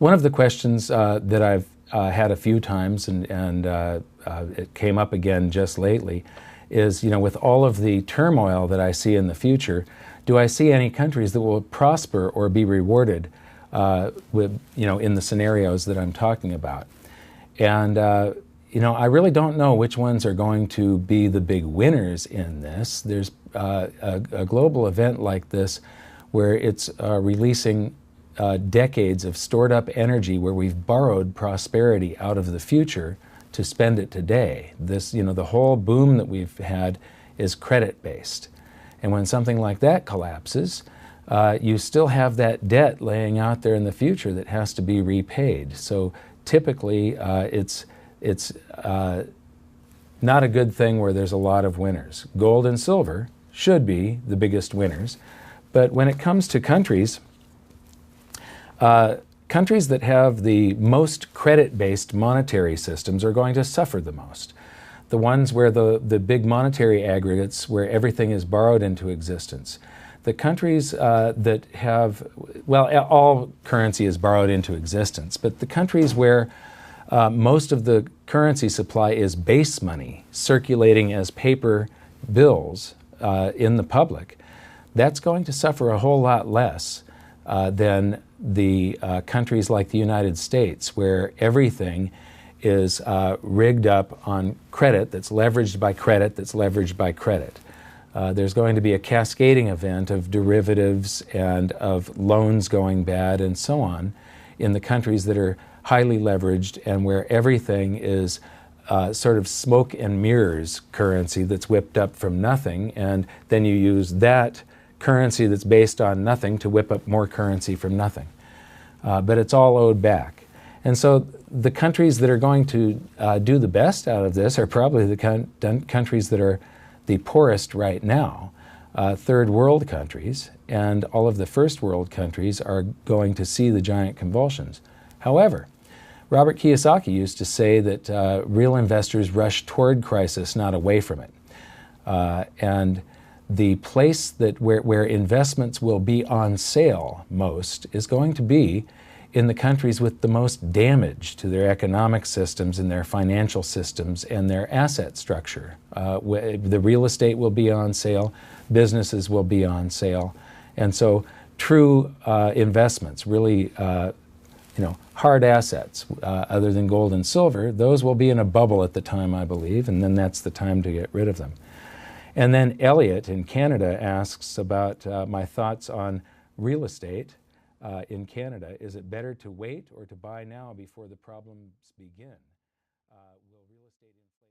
One of the questions that I've had a few times, and it came up again just lately, is, with all of the turmoil that I see in the future, do I see any countries that will prosper or be rewarded in the scenarios that I'm talking about? And I really don't know which ones are going to be the big winners in this. There's a global event like this where it's releasing decades of stored up energy, where we've borrowed prosperity out of the future to spend it today. The whole boom that we've had is credit based. And when something like that collapses, you still have that debt laying out there in the future that has to be repaid. So typically it's not a good thing where there's a lot of winners. Gold and silver should be the biggest winners. But when it comes to countries, countries that have the most credit-based monetary systems are going to suffer the most. The ones where the big monetary aggregates, where everything is borrowed into existence. The countries that have, all currency is borrowed into existence, but the countries where most of the currency supply is base money circulating as paper bills in the public, that's going to suffer a whole lot less than the countries like the United States, where everything is rigged up on credit that's leveraged by credit that's leveraged by credit. There's going to be a cascading event of derivatives and of loans going bad and so on in the countries that are highly leveraged and where everything is sort of smoke and mirrors currency that's whipped up from nothing, and then you use that currency that's based on nothing to whip up more currency from nothing. But it's all owed back. And so the countries that are going to do the best out of this are probably the countries that are the poorest right now, third world countries, and all of the first world countries are going to see the giant convulsions. However, Robert Kiyosaki used to say that real investors rush toward crisis, not away from it. And the place where investments will be on sale most is going to be in the countries with the most damage to their economic systems and their financial systems and their asset structure. The real estate will be on sale, businesses will be on sale, and so true investments, really hard assets other than gold and silver, those will be in a bubble at the time, I believe, and then that's the time to get rid of them. And then Elliot in Canada asks about my thoughts on real estate in Canada. Is it better to wait or to buy now before the problems begin? Will real estate inflate?